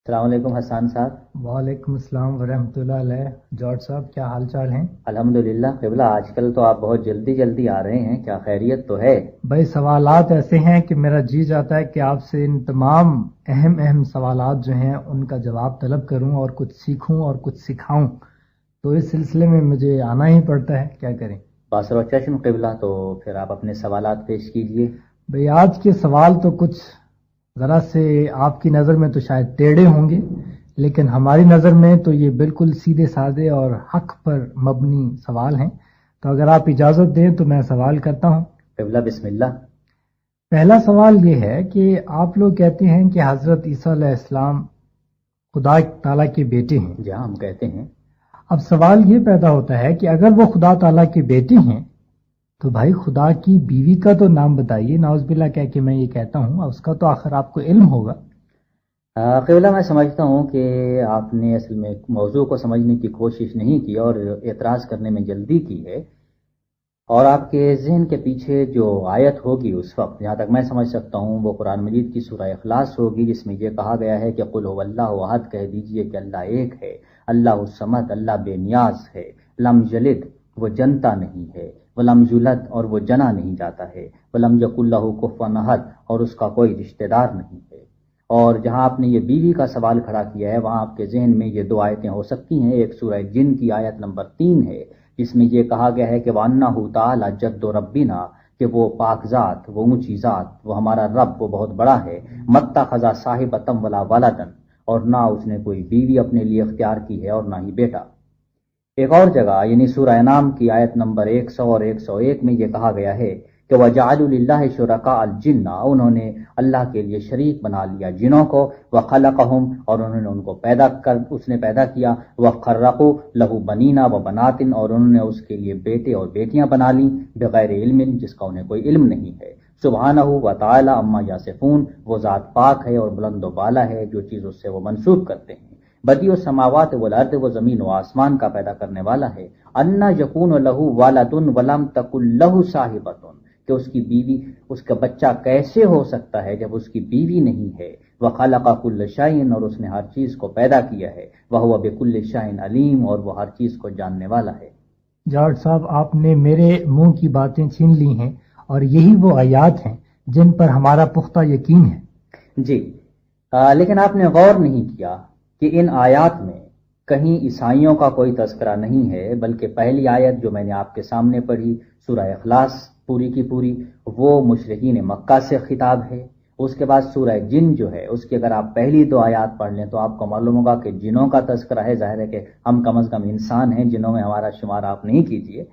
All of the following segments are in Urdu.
السلام علیکم حسان صاحب۔ وعلیکم السلام ورحمۃ اللہ علیہ۔ جارج صاحب کیا حال چال ہیں؟ الحمدللہ قبلہ، آج کل تو آپ بہت جلدی جلدی آ رہے ہیں، کیا خیریت تو ہے؟ بھائی سوالات ایسے ہیں کہ میرا جی جاتا ہے کہ آپ سے ان تمام اہم سوالات جو ہیں ان کا جواب طلب کروں اور کچھ سیکھوں اور کچھ سکھاؤں، تو اس سلسلے میں مجھے آنا ہی پڑتا ہے، کیا کریں۔ باصر و چشم قبلہ، تو پھر آپ اپنے سوالات پیش کیجئے۔ بھئی آج کے سوال تو کچھ ذرا سے آپ کی نظر میں تو شاید ٹیڑھے ہوں گے، لیکن ہماری نظر میں تو یہ بالکل سیدھے سادے اور حق پر مبنی سوال ہیں، تو اگر آپ اجازت دیں تو میں سوال کرتا ہوں۔ قبلہ بسم اللہ۔ پہلا سوال یہ ہے کہ آپ لوگ کہتے ہیں کہ حضرت عیسیٰ علیہ السلام خدا تعالیٰ کے بیٹے ہیں۔ جہاں ہم کہتے ہیں، اب سوال یہ پیدا ہوتا ہے کہ اگر وہ خدا تعالیٰ کے بیٹے ہیں تو بھائی خدا کی بیوی کا تو نام بتائیے، نعوذ باللہ کہہ کے میں یہ کہتا ہوں، اس کا تو آخر آپ کو علم ہوگا۔ قبلہ میں سمجھتا ہوں کہ آپ نے اصل میں موضوع کو سمجھنے کی کوشش نہیں کی اور اعتراض کرنے میں جلدی کی ہے، اور آپ کے ذہن کے پیچھے جو آیت ہوگی اس وقت، جہاں تک میں سمجھ سکتا ہوں، وہ قرآن مجید کی سورہ اخلاص ہوگی، جس میں یہ کہا گیا ہے کہ قل هو اللہ احد، کہہ دیجئے کہ اللہ ایک ہے، اللہ الصمد، اللہ بے نیاز ہے، لم یلد، وہ جنتا نہیں ہے، ولم یولد، اور وہ جنا نہیں جاتا ہے، ولم یکن لہ کفوا احد، اور اس کا کوئی رشتہ دار نہیں ہے۔ اور جہاں آپ نے یہ بیوی کا سوال کھڑا کیا ہے، وہاں آپ کے ذہن میں یہ دو آیتیں ہو سکتی ہیں۔ ایک سورہ جن کی آیت نمبر 3 ہے، جس میں یہ کہا گیا ہے کہ وَأَنَّهُ تَعَالَى جَدُّ رَبِّنَا، کہ وہ پاک ذات، وہ اونچی ذات، وہ ہمارا رب، وہ بہت بڑا ہے، مَتَّخَذَ صَاحِبَةً وَلَا وَلَدًا، اور نہ اس نے کوئی بیوی اپنے لیے اختیار کی ہے اور نہ ہی بیٹا۔ ایک اور جگہ یعنی سورہ انعام کی آیت نمبر 100 اور 101 میں یہ کہا گیا ہے کہ وَجَعَلُوا لِلَّهِ شُرَكَاءَ الْجِنَّ، انہوں نے اللہ کے لیے شریک بنا لیا جنوں کو، وَخَلَقَهُمْ، اور انہوں نے ان کو اس نے پیدا کیا، وَخَرَّقُوا لَهُ بَنِينَ وَبَنَاتٍ، اور انہوں نے اس کے لیے بیٹے اور بیٹیاں بنا لیں، بغیر علم، جس کا انہیں کوئی علم نہیں ہے۔ سبحانہ وتعالی عما یصفون، وہ ذات پاک ہے اور بلند و بالا ہے جو چیز اس سے وہ منسوب کرتے ہیں۔ بدیع السماوات والارض، وہ زمین و آسمان کا پیدا کرنے والا ہے۔ انا یکون لہ ولد ولم تکن لہ صاحبۃ، کہ اس کی بیوی، اس کا بچہ کیسے ہو سکتا ہے جب اس کی بیوی نہیں ہے۔ وخلق کل شیء، اور اس نے ہر چیز کو پیدا کیا ہے۔ وہو بکل شیء علیم، اور وہ ہر چیز کو جاننے والا ہے۔ جارج صاحب آپ نے میرے منہ کی باتیں چھین لی ہیں، اور یہی وہ آیات ہیں جن پر ہمارا پختہ یقین ہے۔ جی، لیکن آپ نے غور نہیں کیا کہ ان آیات میں کہیں عیسائیوں کا کوئی تذکرہ نہیں ہے، بلکہ پہلی آیت جو میں نے آپ کے سامنے پڑھی، سورہ اخلاص پوری کی پوری، وہ مشرکین مکہ سے خطاب ہے۔ اس کے بعد سورہ جن جو ہے، اس کی اگر آپ پہلی دو آیات پڑھ لیں تو آپ کو معلوم ہوگا کہ جنوں کا تذکرہ ہے۔ ظاہر ہے کہ ہم کم از کم انسان ہیں، جنوں میں ہمارا شمار آپ نہیں کیجئے۔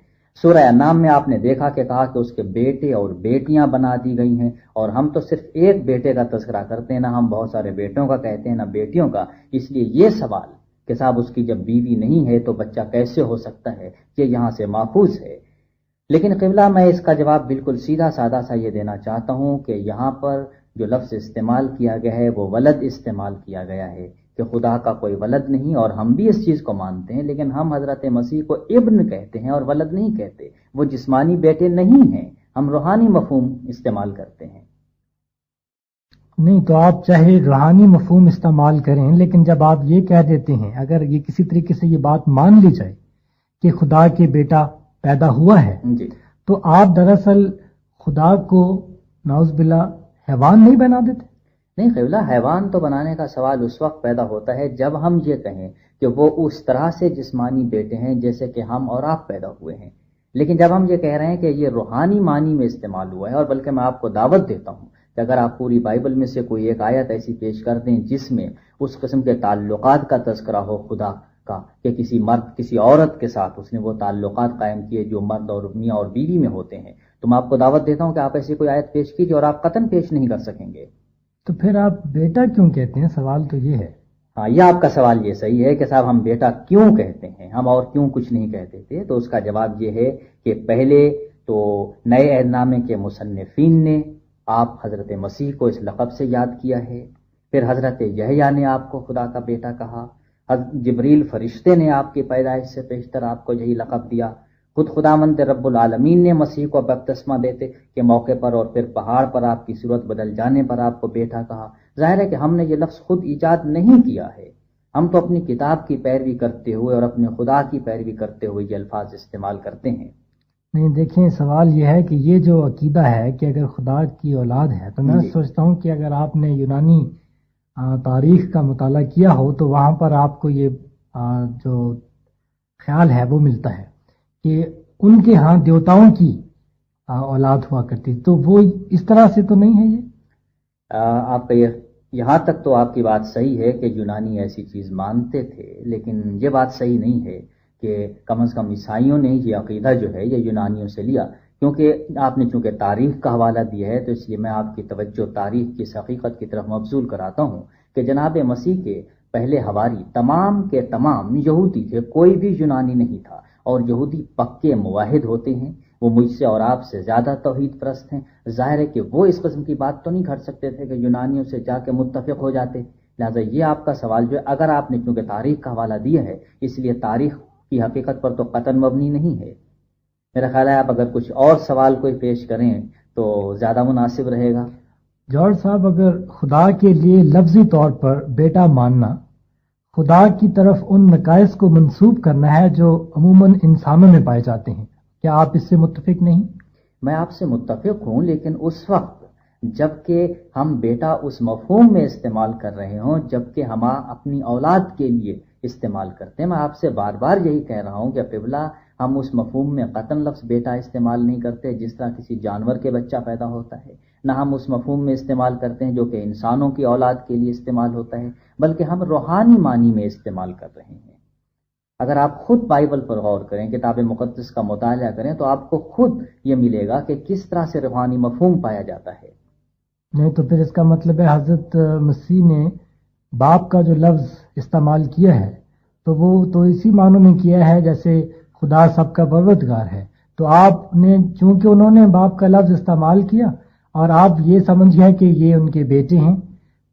سورہ انعام میں آپ نے دیکھا کہ کہا کہ اس کے بیٹے اور بیٹیاں بنا دی گئی ہیں، اور ہم تو صرف ایک بیٹے کا تذکرہ کرتے ہیں، نہ ہم بہت سارے بیٹوں کا کہتے ہیں، نہ بیٹیوں کا۔ اس لیے یہ سوال کہ صاحب اس کی جب بیوی نہیں ہے تو بچہ کیسے ہو سکتا ہے، یہ یہاں سے ماخوذ ہے۔ لیکن قبلہ میں اس کا جواب بالکل سیدھا سادہ سا یہ دینا چاہتا ہوں کہ یہاں پر جو لفظ استعمال کیا گیا ہے وہ ولد استعمال کیا گیا ہے، کہ خدا کا کوئی ولد نہیں، اور ہم بھی اس چیز کو مانتے ہیں، لیکن ہم حضرت مسیح کو ابن کہتے ہیں اور ولد نہیں کہتے۔ وہ جسمانی بیٹے نہیں ہیں، ہم روحانی مفہوم استعمال کرتے ہیں۔ نہیں تو آپ چاہے روحانی مفہوم استعمال کریں، لیکن جب آپ یہ کہہ دیتے ہیں، اگر یہ کسی طریقے سے یہ بات مان لی جائے کہ خدا کے بیٹا پیدا ہوا ہے، جی، تو آپ دراصل خدا کو نعوذ باللہ حیوان نہیں بنا دیتے؟ نہیں قبلہ، حیوان تو بنانے کا سوال اس وقت پیدا ہوتا ہے جب ہم یہ کہیں کہ وہ اس طرح سے جسمانی بیٹے ہیں جیسے کہ ہم اور آپ پیدا ہوئے ہیں۔ لیکن جب ہم یہ کہہ رہے ہیں کہ یہ روحانی معنی میں استعمال ہوا ہے، اور بلکہ میں آپ کو دعوت دیتا ہوں کہ اگر آپ پوری بائبل میں سے کوئی ایک آیت ایسی پیش کر دیں جس میں اس قسم کے تعلقات کا تذکرہ ہو خدا کا، کہ کسی مرد کسی عورت کے ساتھ اس نے وہ تعلقات قائم کیے جو مرد اور میاں اور بیوی میں ہوتے ہیں، تو میں آپ کو دعوت دیتا ہوں کہ آپ ایسی کوئی آیت پیش کیجیے، اور آپ قطعاً پیش نہیں کر سکیں گے۔ تو پھر آپ بیٹا کیوں کہتے ہیں؟ سوال تو یہ ہے۔ ہاں، یہ آپ کا سوال یہ صحیح ہے کہ صاحب ہم بیٹا کیوں کہتے ہیں، ہم اور کیوں کچھ نہیں کہتے تھے، تو اس کا جواب یہ ہے کہ پہلے تو نئے عہد نامے کے مصنفین نے آپ حضرت مسیح کو اس لقب سے یاد کیا ہے، پھر حضرت یحییٰ نے آپ کو خدا کا بیٹا کہا، جبریل فرشتے نے آپ کی پیدائش سے پیشتر آپ کو یہی لقب دیا، خود خداوند رب العالمین نے مسیح کو بپتسمہ دیتے کے موقع پر اور پھر پہاڑ پر آپ کی صورت بدل جانے پر آپ کو بیٹا کہا۔ ظاہر ہے کہ ہم نے یہ لفظ خود ایجاد نہیں کیا ہے، ہم تو اپنی کتاب کی پیروی کرتے ہوئے اور اپنے خدا کی پیروی کرتے ہوئے یہ الفاظ استعمال کرتے ہیں۔ نہیں، دیکھیں سوال یہ ہے کہ یہ جو عقیدہ ہے کہ اگر خدا کی اولاد ہے تو میں سوچتا ہوں کہ اگر آپ نے یونانی تاریخ کا مطالعہ کیا ہو تو وہاں پر آپ کو یہ جو خیال ہے وہ ملتا ہے کہ ان کے ہاں دیوتاؤں کی اولاد ہوا کرتی، تو وہ اس طرح سے تو نہیں ہے یہ؟ آپ یہاں تک تو آپ کی بات صحیح ہے کہ یونانی ایسی چیز مانتے تھے، لیکن یہ بات صحیح نہیں ہے کہ کم از کم عیسائیوں نے یہ عقیدہ جو ہے یہ یونانیوں سے لیا، کیونکہ آپ نے چونکہ تاریخ کا حوالہ دیا ہے تو اس لیے میں آپ کی توجہ تاریخ کی اس حقیقت کی طرف مبذول کراتا ہوں کہ جناب مسیح کے پہلے حواری تمام کے تمام یہودی تھے، کوئی بھی یونانی نہیں تھا، اور یہودی پکے موحد ہوتے ہیں، وہ مجھ سے اور آپ سے زیادہ توحید پرست ہیں۔ ظاہر ہے کہ وہ اس قسم کی بات تو نہیں کر سکتے تھے کہ یونانیوں سے جا کے متفق ہو جاتے، لہٰذا یہ آپ کا سوال جو ہے اگر آپ نے چونکہ تاریخ کا حوالہ دیا ہے اس لیے تاریخ کی حقیقت پر تو قطعاً مبنی نہیں ہے۔ میرا خیال ہے آپ اگر کچھ اور سوال کوئی پیش کریں تو زیادہ مناسب رہے گا۔ جارج صاحب، اگر خدا کے لیے لفظی طور پر بیٹا ماننا خدا کی طرف ان نقائص کو منسوب کرنا ہے جو عموماً انسانوں میں پائے جاتے ہیں، کیا آپ اس سے متفق نہیں؟ میں آپ سے متفق ہوں، لیکن اس وقت جبکہ ہم بیٹا اس مفہوم میں استعمال کر رہے ہوں جبکہ ہم اپنی اولاد کے لیے استعمال کرتے ہیں۔ میں آپ سے بار بار یہی کہہ رہا ہوں کہ قبلہ ہم اس مفہوم میں قطعاً لفظ بیٹا استعمال نہیں کرتے جس طرح کسی جانور کے بچہ پیدا ہوتا ہے، نہ ہم اس مفہوم میں استعمال کرتے ہیں جو کہ انسانوں کی اولاد کے لیے استعمال ہوتا ہے، بلکہ ہم روحانی معنی میں استعمال کر رہے ہیں۔ اگر آپ خود بائبل پر غور کریں، کتاب مقدس کا مطالعہ کریں تو آپ کو خود یہ ملے گا کہ کس طرح سے روحانی مفہوم پایا جاتا ہے۔ نہیں تو پھر اس کا مطلب ہے حضرت مسیح نے باپ کا جو لفظ استعمال کیا ہے تو وہ تو اسی معنوں میں کیا ہے جیسے خدا سب کا پروردگار ہے، تو آپ نے چونکہ انہوں نے باپ کا لفظ استعمال کیا اور آپ یہ سمجھ گئے کہ یہ ان کے بیٹے ہیں،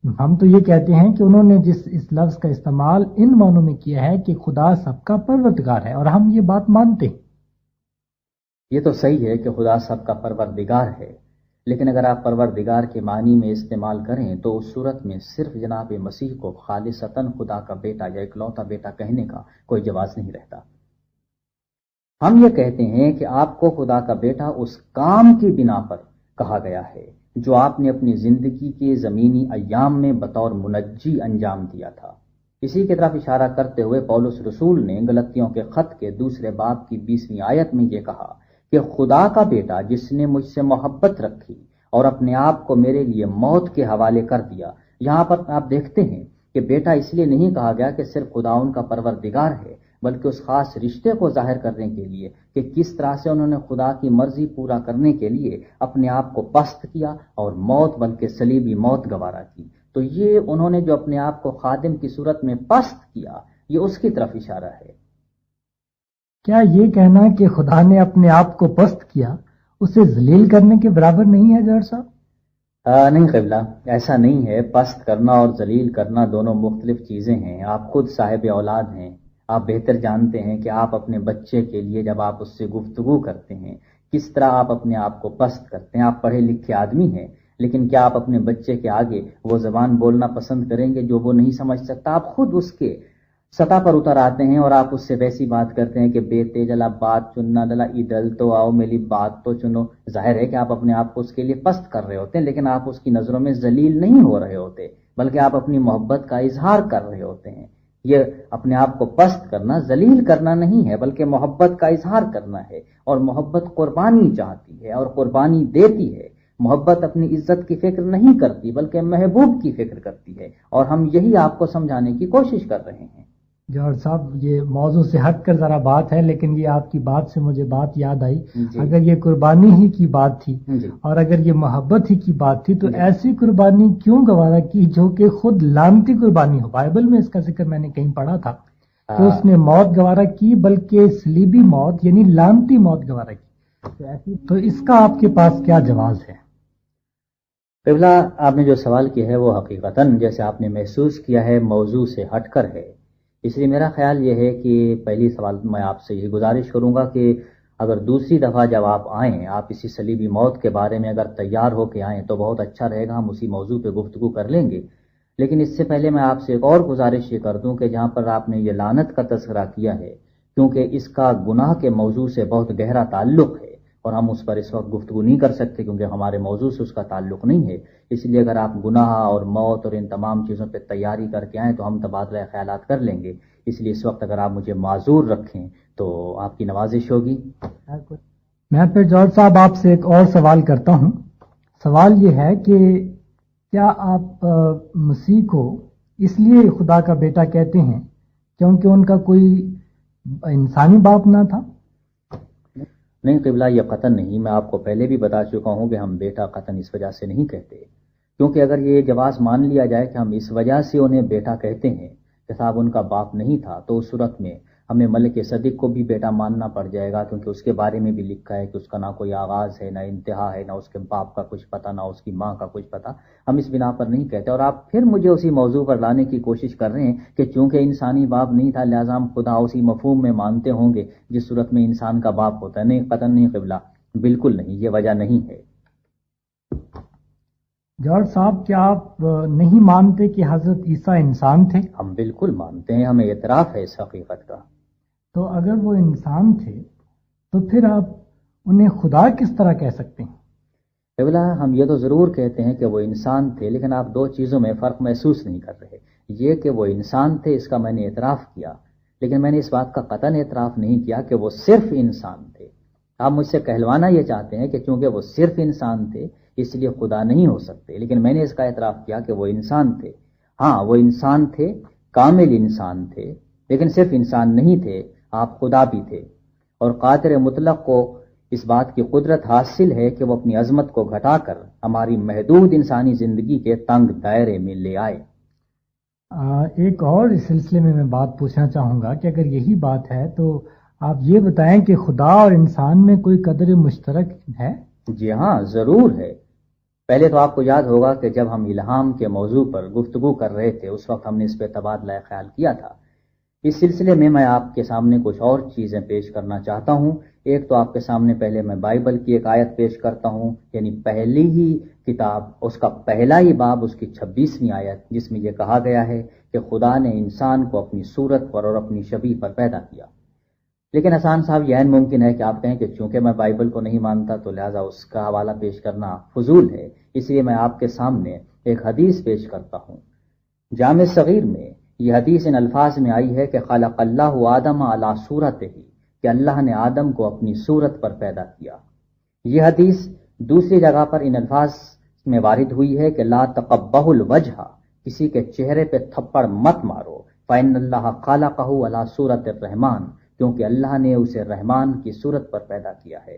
ہم تو یہ کہتے ہیں کہ انہوں نے جس اس لفظ کا استعمال ان معنوں میں کیا ہے کہ خدا سب کا پروردگار ہے، اور ہم یہ بات مانتے ہیں۔ یہ تو صحیح ہے کہ خدا سب کا پروردگار ہے، لیکن اگر آپ پروردگار کے معنی میں استعمال کریں تو اس صورت میں صرف جناب مسیح کو خالصتاً خدا کا بیٹا یا اکلوتا بیٹا کہنے کا کوئی جواز نہیں رہتا۔ ہم یہ کہتے ہیں کہ آپ کو خدا کا بیٹا اس کام کی بنا پر کہا گیا ہے جو آپ نے اپنی زندگی کے زمینی ایام میں بطور منجی انجام دیا تھا۔ اسی کی طرف اشارہ کرتے ہوئے پولس رسول نے غلطیوں کے خط کے 2 باب کی 20ویں آیت میں یہ کہا کہ خدا کا بیٹا جس نے مجھ سے محبت رکھی اور اپنے آپ کو میرے لیے موت کے حوالے کر دیا۔ یہاں پر آپ دیکھتے ہیں کہ بیٹا اس لیے نہیں کہا گیا کہ صرف خدا ان کا پروردگار ہے، بلکہ اس خاص رشتے کو ظاہر کرنے کے لیے کہ کس طرح سے انہوں نے خدا کی مرضی پورا کرنے کے لیے اپنے آپ کو پست کیا اور موت بلکہ صلیبی موت گوارا کی۔ تو یہ انہوں نے جو اپنے آپ کو خادم کی صورت میں پست کیا، یہ اس کی طرف اشارہ ہے۔ کیا یہ کہنا کہ خدا نے اپنے آپ کو پست کیا اسے ذلیل کرنے کے برابر نہیں ہے جارج صاحب؟ نہیں قبلہ، ایسا نہیں ہے۔ پست کرنا اور ذلیل کرنا دونوں مختلف چیزیں ہیں۔ آپ خود صاحب اولاد ہیں، آپ بہتر جانتے ہیں کہ آپ اپنے بچے کے لیے جب آپ اس سے گفتگو کرتے ہیں کس طرح آپ اپنے آپ کو پست کرتے ہیں۔ آپ پڑھے لکھے آدمی ہیں، لیکن کیا آپ اپنے بچے کے آگے وہ زبان بولنا پسند کریں گے جو وہ نہیں سمجھ سکتا؟ آپ خود اس کے سطح پر اتر آتے ہیں اور آپ اس سے ویسی بات کرتے ہیں کہ بیٹے جلا بات چننا دلا ایڈل تو آؤ میری بات تو چنو۔ ظاہر ہے کہ آپ اپنے آپ کو اس کے لیے پست کر رہے ہوتے ہیں، لیکن آپ اس کی نظروں میں ذلیل نہیں ہو رہے ہوتے، بلکہ آپ اپنی محبت کا اظہار کر رہے ہوتے ہیں۔ یہ اپنے آپ کو پست کرنا ذلیل کرنا نہیں ہے، بلکہ محبت کا اظہار کرنا ہے، اور محبت قربانی چاہتی ہے اور قربانی دیتی ہے۔ محبت اپنی عزت کی فکر نہیں کرتی بلکہ محبوب کی فکر کرتی ہے، اور ہم یہی آپ کو سمجھانے کی کوشش کر رہے ہیں۔ جوہر صاحب، یہ موضوع سے ہٹ کر ذرا بات ہے، لیکن یہ آپ کی بات سے مجھے بات یاد آئی جی۔ اگر یہ قربانی ہی کی بات تھی جی۔ اور اگر یہ محبت ہی کی بات تھی تو جی۔ ایسی قربانی کیوں گوارا کی جو کہ خود لعنتی قربانی ہو؟ بائبل میں اس کا ذکر میں نے کہیں پڑھا تھا کہ اس نے موت گوارا کی، بلکہ صلیبی موت یعنی لعنتی موت گوارا کی۔ تو اس کا آپ کے پاس کیا جواز ہے؟ قبلہ، آپ نے جو سوال کیا ہے وہ حقیقتاً جیسے آپ نے محسوس کیا ہے موضوع سے ہٹ کر ہے، اس لیے میرا خیال یہ ہے کہ پہلی سوال میں آپ سے یہ گزارش کروں گا کہ اگر دوسری دفعہ جب آپ آئیں، آپ اسی صلیبی موت کے بارے میں اگر تیار ہو کے آئیں تو بہت اچھا رہے گا، ہم اسی موضوع پہ گفتگو کر لیں گے۔ لیکن اس سے پہلے میں آپ سے ایک اور گزارش یہ کر دوں کہ جہاں پر آپ نے یہ لعنت کا تذکرہ کیا ہے، کیونکہ اس کا گناہ کے موضوع سے بہت گہرا تعلق ہے اور ہم اس پر اس وقت گفتگو نہیں کر سکتے کیونکہ ہمارے موضوع سے اس کا تعلق نہیں ہے، اس لیے اگر آپ گناہ اور موت اور ان تمام چیزوں پہ تیاری کر کے آئیں تو ہم تبادلہ خیالات کر لیں گے۔ اس لیے اس وقت اگر آپ مجھے معذور رکھیں تو آپ کی نوازش ہوگی۔ میں پھر جارج صاحب آپ سے ایک اور سوال کرتا ہوں۔ سوال یہ ہے کہ کیا آپ مسیح کو اس لیے خدا کا بیٹا کہتے ہیں کیونکہ ان کا کوئی انسانی باپ نہ تھا؟ نہیں قبلہ، یہ قطعاً نہیں۔ میں آپ کو پہلے بھی بتا چکا ہوں کہ ہم بیٹا قطعاً اس وجہ سے نہیں کہتے، کیونکہ اگر یہ جواز مان لیا جائے کہ ہم اس وجہ سے انہیں بیٹا کہتے ہیں کہ صاحب ان کا باپ نہیں تھا، تو اس صورت میں ہمیں ملک صدیق کو بھی بیٹا ماننا پڑ جائے گا، کیونکہ اس کے بارے میں بھی لکھا ہے کہ اس کا نہ کوئی آغاز ہے، نہ انتہا ہے، نہ اس کے باپ کا کچھ پتہ، نہ اس کی ماں کا کچھ پتہ۔ ہم اس بنا پر نہیں کہتے، اور آپ پھر مجھے اسی موضوع پر لانے کی کوشش کر رہے ہیں کہ چونکہ انسانی باپ نہیں تھا لہٰذا ہم خدا اسی مفہوم میں مانتے ہوں گے جس صورت میں انسان کا باپ ہوتا ہے۔ نہیں قطعاً نہیں قبلہ، بالکل نہیں، یہ وجہ نہیں ہے۔ جارج صاحب، کیا آپ نہیں مانتے کہ حضرت عیسیٰ انسان تھے؟ ہم بالکل مانتے ہیں، ہمیں اعتراف ہے اس حقیقت کا۔ تو اگر وہ انسان تھے تو پھر آپ انہیں خدا کس طرح کہہ سکتے ہیں؟ قبلہ، ہم یہ تو ضرور کہتے ہیں کہ وہ انسان تھے، لیکن آپ دو چیزوں میں فرق محسوس نہیں کر رہے۔ یہ کہ وہ انسان تھے اس کا میں نے اعتراف کیا، لیکن میں نے اس بات کا قطعاً اعتراف نہیں کیا کہ وہ صرف انسان تھے۔ آپ مجھ سے کہلوانا یہ چاہتے ہیں کہ چونکہ وہ صرف انسان تھے اس لیے خدا نہیں ہو سکتے، لیکن میں نے اس کا اعتراف کیا کہ وہ انسان تھے۔ ہاں، وہ انسان تھے، کامل انسان تھے، لیکن صرف انسان نہیں تھے، آپ خدا بھی تھے۔ اور قادر مطلق کو اس بات کی قدرت حاصل ہے کہ وہ اپنی عظمت کو گھٹا کر ہماری محدود انسانی زندگی کے تنگ دائرے میں لے آئے۔ ایک اور اس سلسلے میں بات پوچھنا چاہوں گا کہ اگر یہی بات ہے تو آپ یہ بتائیں کہ خدا اور انسان میں کوئی قدر مشترک ہے؟ جی ہاں، ضرور ہے۔ پہلے تو آپ کو یاد ہوگا کہ جب ہم الہام کے موضوع پر گفتگو کر رہے تھے اس وقت ہم نے اس پہ تبادلہ خیال کیا تھا۔ اس سلسلے میں آپ کے سامنے کچھ اور چیزیں پیش کرنا چاہتا ہوں۔ ایک تو آپ کے سامنے پہلے میں بائبل کی ایک آیت پیش کرتا ہوں، یعنی پہلی ہی کتاب اس کا پہلا ہی باب اس کی 26ویں آیت، جس میں یہ کہا گیا ہے کہ خدا نے انسان کو اپنی صورت پر اور اپنی شبیہ پر پیدا کیا۔ لیکن حسان صاحب، یہ ممکن ہے کہ آپ کہیں کہ چونکہ میں بائبل کو نہیں مانتا تو لہٰذا اس کا حوالہ پیش کرنا فضول ہے، اس لیے میں آپ کے سامنے ایک حدیث پیش کرتا ہوں۔ جامع صغیر میں یہ حدیث ان الفاظ میں آئی ہے کہ خلق اللہ آدم علی صورتہ، کہ اللہ نے آدم کو اپنی صورت پر پیدا کیا۔ یہ حدیث دوسری جگہ پر ان الفاظ میں وارد ہوئی ہے کہ لا تقبہ الوجہ، کسی کے چہرے پہ تھپڑ مت مارو، فإن اللہ خلقہ علی صورت الرحمن، کیونکہ اللہ نے اسے رحمان کی صورت پر پیدا کیا ہے۔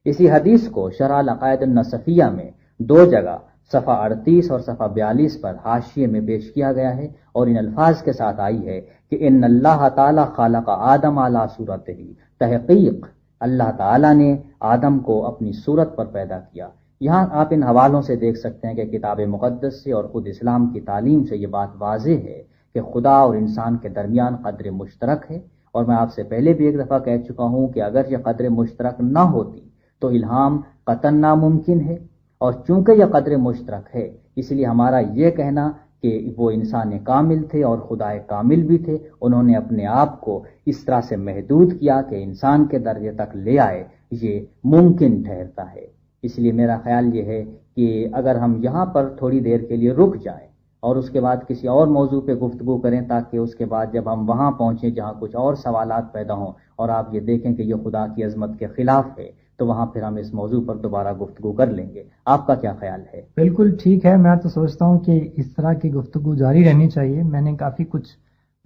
اسی حدیث کو شرح العقائد النصفیہ میں دو جگہ صفحہ 38 اور صفحہ 42 پر حاشیے میں پیش کیا گیا ہے، اور ان الفاظ کے ساتھ آئی ہے کہ ان اللہ تعالی خلق آدم علی صورتہ، تحقیق اللہ تعالی نے آدم کو اپنی صورت پر پیدا کیا۔ یہاں آپ ان حوالوں سے دیکھ سکتے ہیں کہ کتاب مقدس سے اور خود اسلام کی تعلیم سے یہ بات واضح ہے کہ خدا اور انسان کے درمیان قدر مشترک ہے، اور میں آپ سے پہلے بھی ایک دفعہ کہہ چکا ہوں کہ اگر یہ قدر مشترک نہ ہوتی تو الہام قطعاً ناممکن ہے، اور چونکہ یہ قدر مشترک ہے اس لیے ہمارا یہ کہنا کہ وہ انسان کامل تھے اور خدا کامل بھی تھے، انہوں نے اپنے آپ کو اس طرح سے محدود کیا کہ انسان کے درجے تک لے آئے، یہ ممکن ٹھہرتا ہے۔ اس لیے میرا خیال یہ ہے کہ اگر ہم یہاں پر تھوڑی دیر کے لیے رک جائیں اور اس کے بعد کسی اور موضوع پہ گفتگو کریں، تاکہ اس کے بعد جب ہم وہاں پہنچیں جہاں کچھ اور سوالات پیدا ہوں اور آپ یہ دیکھیں کہ یہ خدا کی عظمت کے خلاف ہے، تو وہاں پھر ہم اس موضوع پر دوبارہ گفتگو کر لیں گے۔ آپ کا کیا خیال ہے؟ بالکل ٹھیک ہے، میں تو سوچتا ہوں کہ اس طرح کی گفتگو جاری رہنی چاہیے۔ میں نے کافی کچھ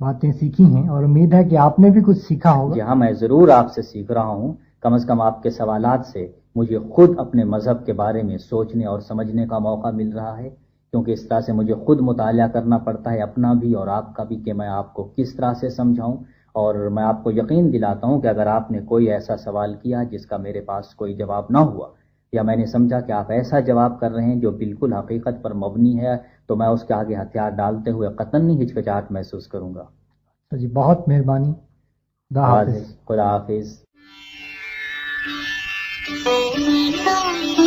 باتیں سیکھی ہیں اور امید ہے کہ آپ نے بھی کچھ سیکھا ہوگا۔ جی ہاں، میں ضرور آپ سے سیکھ رہا ہوں، کم از کم آپ کے سوالات سے مجھے خود اپنے مذہب کے بارے میں سوچنے اور سمجھنے کا موقع مل رہا ہے، کیونکہ اس طرح سے مجھے خود مطالعہ کرنا پڑتا ہے، اپنا بھی اور آپ کا بھی، کہ میں آپ کو کس طرح سے سمجھاؤں۔ اور میں آپ کو یقین دلاتا ہوں کہ اگر آپ نے کوئی ایسا سوال کیا جس کا میرے پاس کوئی جواب نہ ہوا، یا میں نے سمجھا کہ آپ ایسا جواب کر رہے ہیں جو بالکل حقیقت پر مبنی ہے، تو میں اس کے آگے ہتھیار ڈالتے ہوئے قطعاً نہیں ہچکچاہٹ محسوس کروں گا۔ جی بہت مہربانی، خدا حافظ۔ خدا حافظ۔ Thank you.